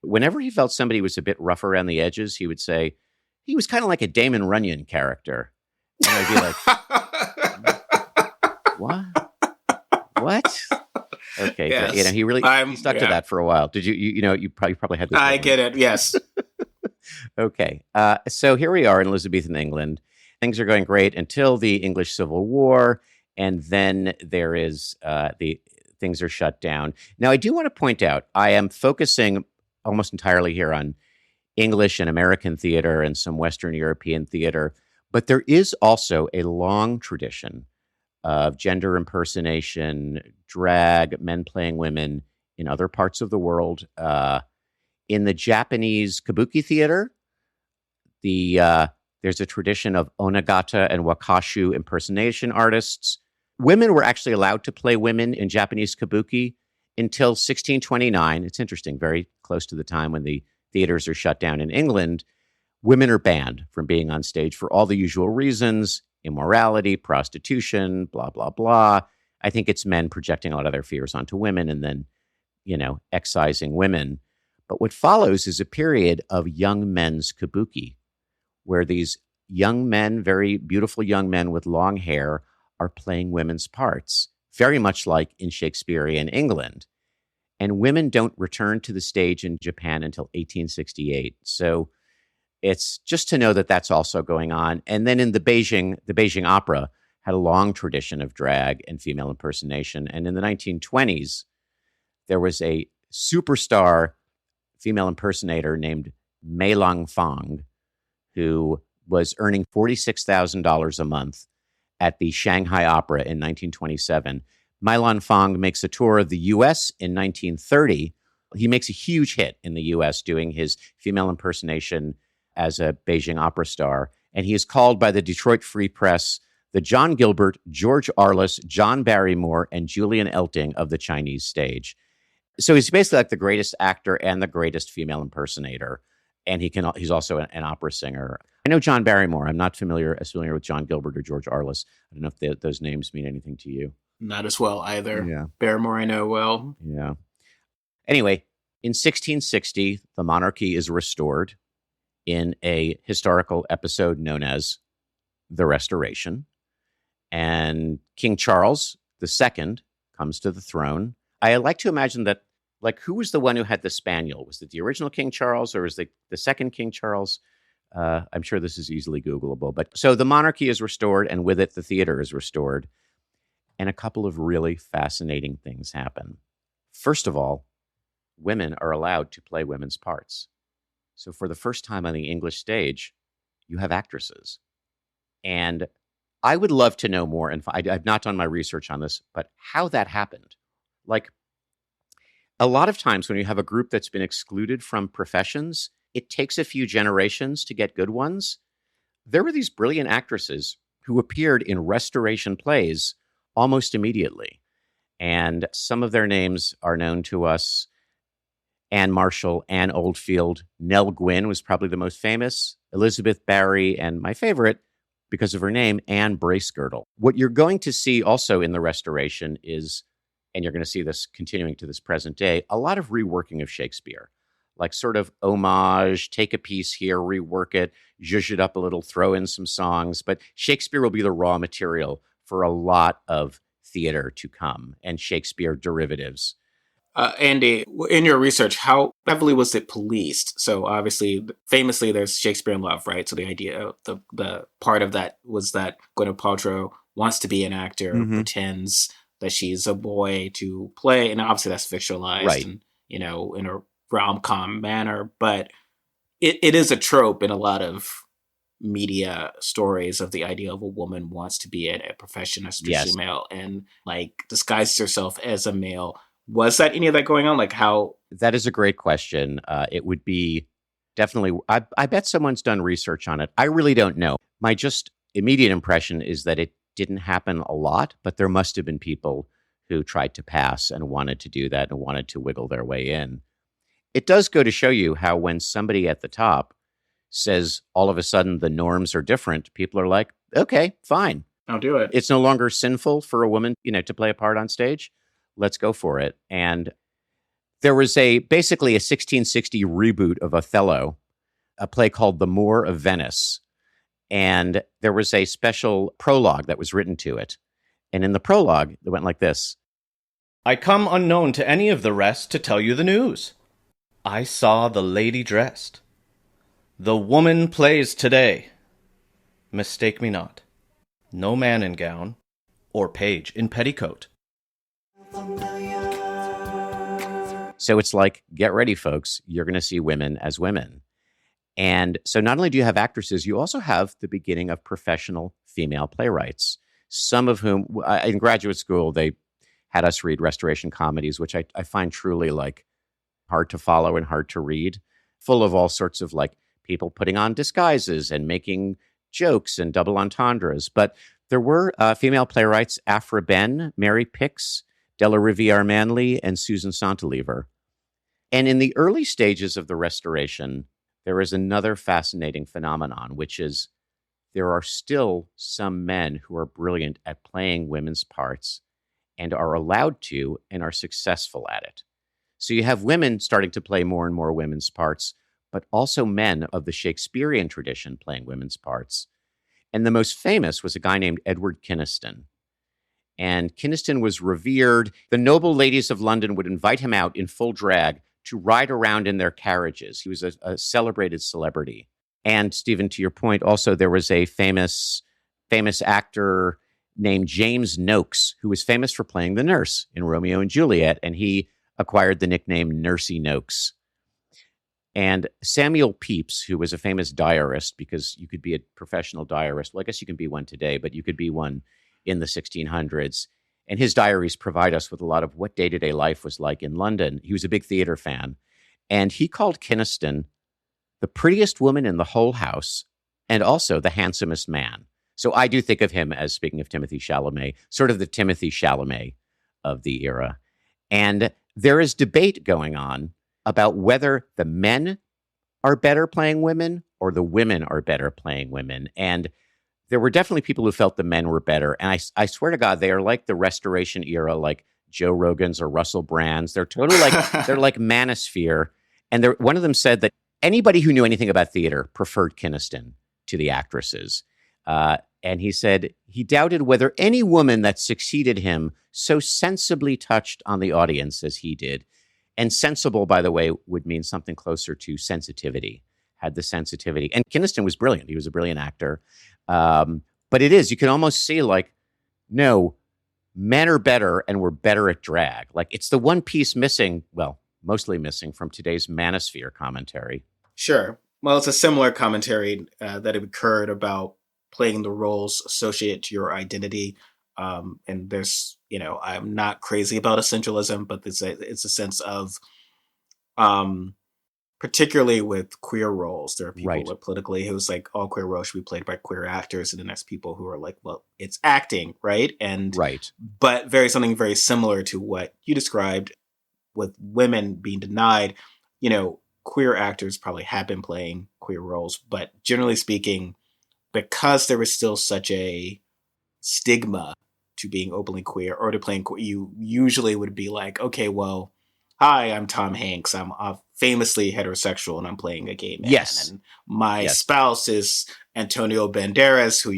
Whenever he felt somebody was a bit rough around the edges, he would say, he was kind of like a Damon Runyon character. And I'd be like, what? What? Okay. Yes. He stuck to that for a while. Did you probably had this. I get it. Yes. Okay. So here we are in Elizabethan England. Things are going great until the English Civil War. And then there is the things are shut down. Now, I do want to point out, I am focusing almost entirely here on English and American theater and some Western European theater. But there is also a long tradition of gender impersonation, drag, men playing women in other parts of the world. In the Japanese kabuki theater, there's a tradition of onagata and wakashu impersonation artists. Women were actually allowed to play women in Japanese kabuki until 1629. It's interesting, very close to the time when the theaters are shut down in England. Women are banned from being on stage for all the usual reasons: immorality, prostitution, blah, blah, blah. I think it's men projecting a lot of their fears onto women and then, excising women. But what follows is a period of young men's kabuki, where these young men, very beautiful young men with long hair, are playing women's parts, very much like in Shakespearean England. And women don't return to the stage in Japan until 1868. So it's just to know that that's also going on. And then in the Beijing Opera had a long tradition of drag and female impersonation. And in the 1920s, there was a superstar female impersonator named Mei Lang Fang, who was earning $46,000 a month at the Shanghai Opera in 1927. Mei Lang Fang makes a tour of the U.S. in 1930. He makes a huge hit in the U.S. doing his female impersonation as a Beijing opera star. And he is called by the Detroit Free Press the John Gilbert, George Arliss, John Barrymore, and Julian Elting of the Chinese stage. So he's basically like the greatest actor and the greatest female impersonator. And he's also an opera singer. I know John Barrymore. I'm not as familiar with John Gilbert or George Arliss. I don't know if those names mean anything to you. Not as well either. Yeah. Barrymore I know well. Yeah. Anyway, in 1660, the monarchy is restored in a historical episode known as the Restoration. And King Charles II comes to the throne. I like to imagine that, who was the one who had the spaniel? Was it the original King Charles or was it the second King Charles? I'm sure this is easily Googleable. But so the monarchy is restored, and with it, the theater is restored. And a couple of really fascinating things happen. First of all, women are allowed to play women's parts. So for the first time on the English stage, you have actresses. And I would love to know more, and I've not done my research on this, but how that happened. A lot of times when you have a group that's been excluded from professions, it takes a few generations to get good ones. There were these brilliant actresses who appeared in restoration plays almost immediately. And some of their names are known to us. Anne Marshall, Anne Oldfield, Nell Gwynn was probably the most famous, Elizabeth Barry, and my favorite, because of her name, Anne Bracegirdle. What you're going to see also in the Restoration is, and you're going to see this continuing to this present day, a lot of reworking of Shakespeare, like sort of homage, take a piece here, rework it, zhuzh it up a little, throw in some songs. But Shakespeare will be the raw material for a lot of theater to come and Shakespeare derivatives. Andy, in your research, how heavily was it policed? So obviously, famously, there's Shakespeare in Love, right? So the idea, the part of that was that Gwyneth Paltrow wants to be an actor, pretends that she's a boy to play, and obviously that's fictionalized, right, and in a rom-com manner. But it is a trope in a lot of media stories of the idea of a woman wants to be a profession, especially male, and disguises herself as a male. Was that any of that going on? How? That is a great question. It would be definitely, I bet someone's done research on it. I really don't know. My just immediate impression is that it didn't happen a lot, but there must have been people who tried to pass and wanted to do that and wanted to wiggle their way in. It does go to show you how when somebody at the top says all of a sudden the norms are different, people are like, okay, fine. I'll do it. It's no longer sinful for a woman, to play a part on stage. Let's go for it. And There was basically a 1660 reboot of Othello, a play called The Moor of Venice. And there was a special prologue that was written to it. And in the prologue, it went like this. I come unknown to any of the rest to tell you the news. I saw the lady dressed. The woman plays today. Mistake me not. No man in gown, or page in petticoat. So it's like, get ready, folks. You're going to see women as women. And so not only do you have actresses, you also have the beginning of professional female playwrights, some of whom, in graduate school, they had us read Restoration comedies, which I find truly like hard to follow and hard to read, full of all sorts of like people putting on disguises and making jokes and double entendres. But there were female playwrights, Aphra Behn, Mary Picks, Della Riviere Manley, and Susan Sontaliver. And in the early stages of the Restoration, there is another fascinating phenomenon, which is there are still some men who are brilliant at playing women's parts and are allowed to and are successful at it. So you have women starting to play more and more women's parts, but also men of the Shakespearean tradition playing women's parts. And the most famous was a guy named Edward Kynaston. And Kynaston was revered. The noble ladies of London would invite him out in full drag to ride around in their carriages. He was a celebrated celebrity. And Stephen, to your point, also there was a famous actor named James Noakes, who was famous for playing the nurse in Romeo and Juliet, and he acquired the nickname Nursey Noakes. And Samuel Pepys, who was a famous diarist, because you could be a professional diarist. Well, I guess you can be one today, but you could be one in the 1600s. And his diaries provide us with a lot of what day-to-day life was like in London. He was a big theater fan. And he called Kynaston the prettiest woman in the whole house and also the handsomest man. So I do think of him as, speaking of Timothée Chalamet, sort of the Timothée Chalamet of the era. And there is debate going on about whether the men are better playing women or the women are better playing women. And there were definitely people who felt the men were better. And I swear to God, they are like the Restoration era, like Joe Rogan's or Russell Brand's. They're totally like, they're like manosphere. And one of them said that anybody who knew anything about theater preferred Kynaston to the actresses. And he said he doubted whether any woman that succeeded him so sensibly touched on the audience as he did. And sensible, by the way, would mean something closer to sensitivity, had the sensitivity. And Kynaston was brilliant. He was a brilliant actor. But it is, you can almost see like, no, men are better and we're better at drag. Like it's the one piece missing, well, mostly missing from today's manosphere commentary. Sure. Well, it's a similar commentary that occurred about playing the roles associated to your identity. And there's, I'm not crazy about essentialism, but it's a sense of, particularly with queer roles, there are people politically who's like, all queer roles should be played by queer actors. And then there's people who are like, well, it's acting, right? And but something very similar to what you described with women being denied, queer actors probably have been playing queer roles, but generally speaking, because there was still such a stigma to being openly queer or to playing queer, you usually would be like, okay, well, hi, I'm Tom Hanks. I'm famously heterosexual and I'm playing a gay man. Yes. And my spouse is Antonio Banderas, who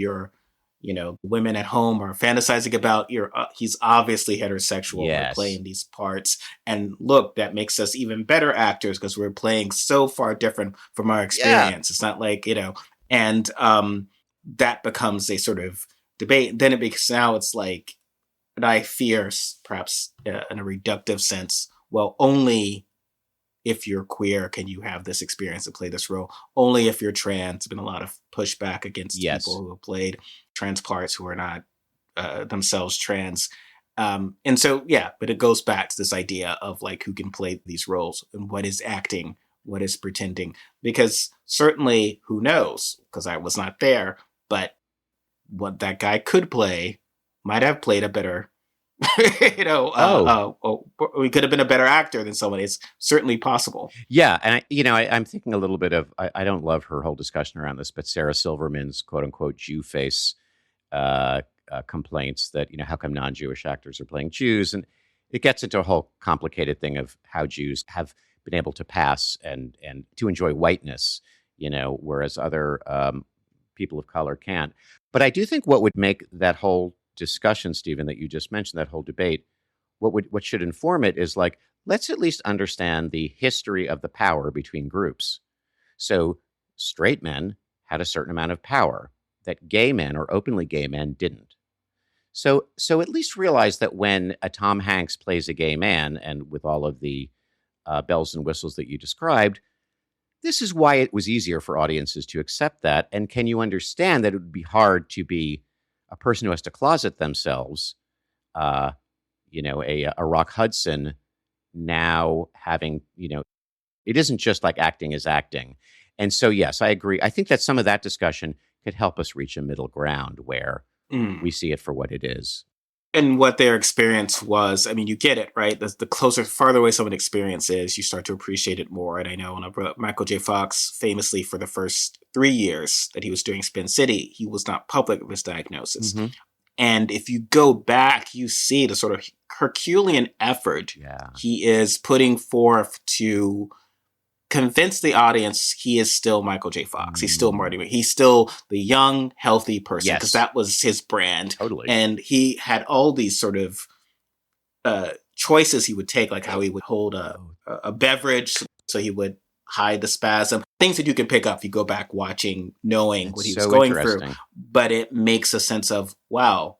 women at home are fantasizing about. He's obviously heterosexual. We're playing these parts. And look, that makes us even better actors because we're playing so far different from our experience. It's not like, and that becomes a sort of debate. Then it's like, and I fear perhaps in a reductive sense, well, only if you're queer can you have this experience and play this role. Only if you're trans. There's been a lot of pushback against people who have played trans parts who are not themselves trans. And so, but it goes back to this idea of like who can play these roles and what is acting, what is pretending. Because certainly, who knows? Because I was not there, but what that guy could play might have played a better we could have been a better actor than someone. It's certainly possible. Yeah. And I'm thinking a little bit of, I don't love her whole discussion around this, but Sarah Silverman's quote unquote Jew face complaints that, how come non-Jewish actors are playing Jews? And it gets into a whole complicated thing of how Jews have been able to pass and to enjoy whiteness, whereas other people of color can't. But I do think what would make that whole discussion, Stephen, that you just mentioned, that whole debate, what should inform it is like, let's at least understand the history of the power between groups. So straight men had a certain amount of power that gay men or openly gay men didn't. So at least realize that when a Tom Hanks plays a gay man, and with all of the bells and whistles that you described, this is why it was easier for audiences to accept that. And can you understand that it would be hard to be a person who has to closet themselves, a Rock Hudson, now having, it isn't just like acting is acting. And so, yes, I agree. I think that some of that discussion could help us reach a middle ground where we see it for what it is. And what their experience was, I mean, you get it, right? The farther away someone experience is, you start to appreciate it more. And I know when I brought Michael J. Fox, famously for the first 3 years that he was doing Spin City, he was not public with his diagnosis. Mm-hmm. And if you go back, you see the sort of Herculean effort he is putting forth to convince the audience he is still Michael J. Fox. He's still Marty. He's still the young, healthy person, because that was his brand. Totally. And he had all these sort of choices he would take, like how he would hold a beverage, so he would hide the spasm. Things that you can pick up if you go back watching, knowing what he was going through. But it makes a sense of, wow,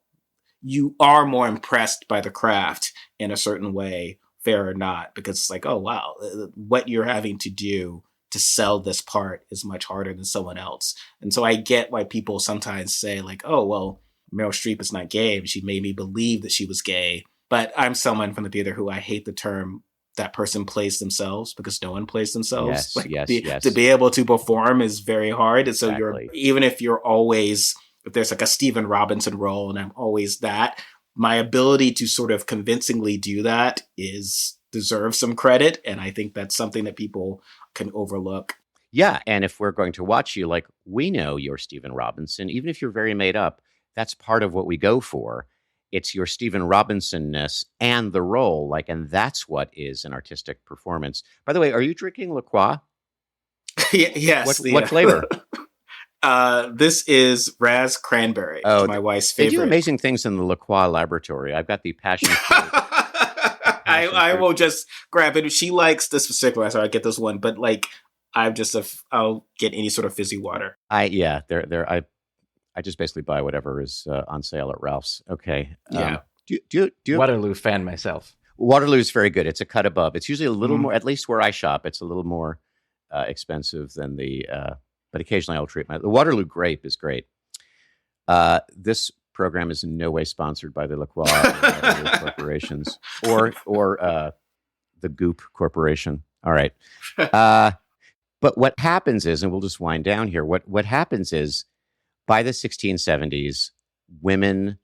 you are more impressed by the craft in a certain way, fair or not, because it's like, oh, wow, what you're having to do to sell this part is much harder than someone else. And so I get why people sometimes say like, oh, well, Meryl Streep is not gay, and she made me believe that she was gay. But I'm someone from the theater who I hate the term that person plays themselves, because no one plays themselves. Yes. To be able to perform is very hard. And so even if there's like a Stephen Robinson role and I'm always that, my ability to sort of convincingly do that deserves some credit. And I think that's something that people can overlook. Yeah. And if we're going to watch you, like, we know you're Stephen Robinson, even if you're very made up, that's part of what we go for. It's your Stephen Robinson-ness and the role, and that's what is an artistic performance. By the way, are you drinking La Croix? Yes. What flavor? This is Raz Cranberry. It's my wife's favorite. They do amazing things in the La Croix laboratory. I've got the passion fruit. I will just grab it. She likes this particular, so I get this one. But I'll get any sort of fizzy water. I just basically buy whatever is on sale at Ralph's. Okay. Yeah. Do you Waterloo fan myself. Waterloo is very good. It's a cut above. It's usually a little more, at least where I shop, it's a little more expensive than but occasionally I'll treat the Waterloo grape is great. This program is in no way sponsored by the La Croix or Waterloo corporations or the Goop Corporation. All right. But what happens is, and we'll just wind down here, what happens is, by the 1670s, women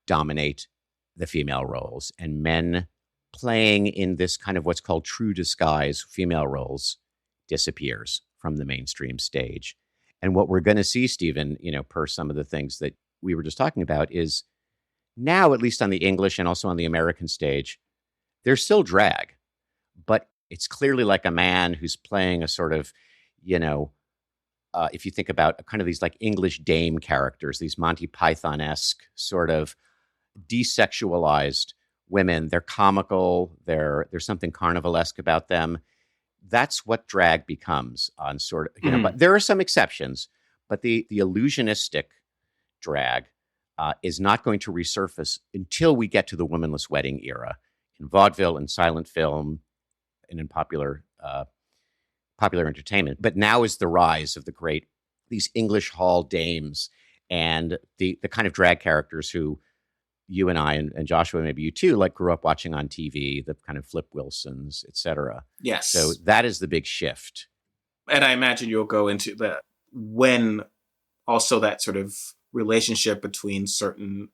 dominate the female roles, and men playing in this kind of what's called true disguise female roles disappears from the mainstream stage. And what we're going to see, Stephen, per some of the things that we were just talking about, is now, at least on the English and also on the American stage, there's still drag, but it's clearly like a man who's playing a sort of, if you think about kind of these like English dame characters, these Monty Python-esque sort of desexualized women. They're comical. There's something carnivalesque about them. That's what drag becomes on sort of, but there are some exceptions, but the illusionistic drag is not going to resurface until we get to the womanless wedding era in vaudeville and silent film and in popular entertainment. But now is the rise of these English hall dames and the kind of drag characters who you and I and Joshua, maybe you too, grew up watching on TV, the kind of Flip Wilsons, et cetera. Yes. So that is the big shift. And I imagine you'll go into that when also that sort of relationship between certain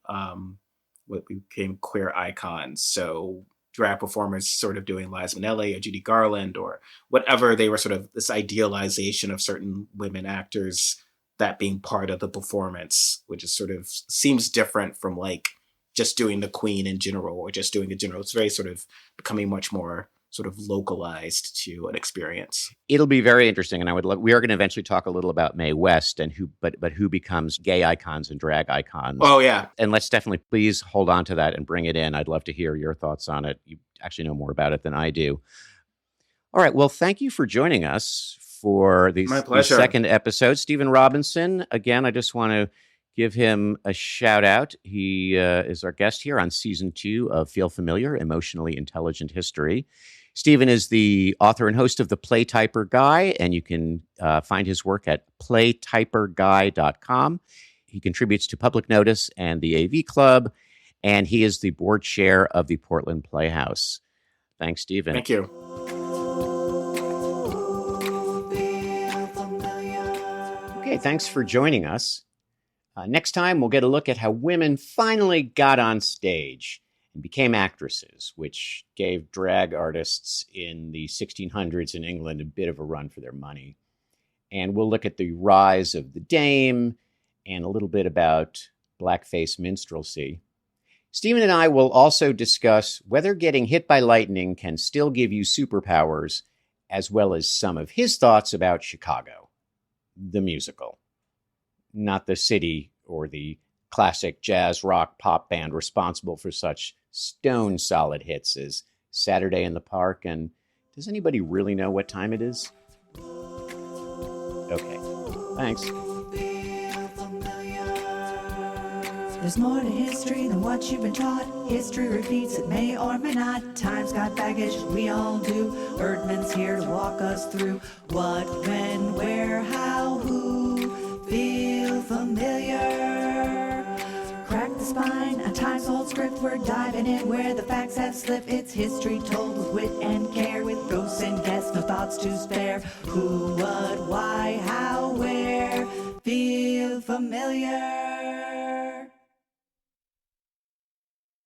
what became queer icons. So drag performers sort of doing Liza Minnelli or Judy Garland or whatever, they were sort of this idealization of certain women actors, that being part of the performance, which is sort of seems different from just doing the Queen in general or just doing the general. It's very sort of becoming much more sort of localized to an experience. It'll be very interesting, and we are going to eventually talk a little about Mae West and who becomes gay icons and drag icons. Oh yeah, and let's definitely please hold on to that and bring it in. I'd love to hear your thoughts on it. You actually know more about it than I do. All right, well, thank you for joining us for the second episode, Stephen Robinson. Again, I just want to give him a shout out. He is our guest here on season 2 of Feel Familiar: Emotionally Intelligent History. Stephen is the author and host of The Playtyper Guy, and you can find his work at playtyperguy.com. He contributes to Public Notice and the AV Club, and he is the board chair of the Portland Playhouse. Thanks, Stephen. Thank you. Okay, thanks for joining us. Next time, we'll get a look at how women finally got on stage and became actresses, which gave drag artists in the 1600s in England a bit of a run for their money. And we'll look at the rise of the dame and a little bit about blackface minstrelsy. Stephen and I will also discuss whether getting hit by lightning can still give you superpowers, as well as some of his thoughts about Chicago, the musical, not the city or the classic jazz rock pop band responsible for such stone solid hits as Saturday in the Park and does anybody really know what time it is? Okay, thanks. There's more to history than what you've been taught. History repeats, it may or may not. Time's got baggage, we all do. Erdman's here to walk us through what, when, where, how, who. Feel familiar. Crack the spine, a time's old script. We're diving in where the facts have slipped. It's history told with wit and care, with ghosts and guests, no thoughts to spare. Who, what, why, how, where. Feel familiar.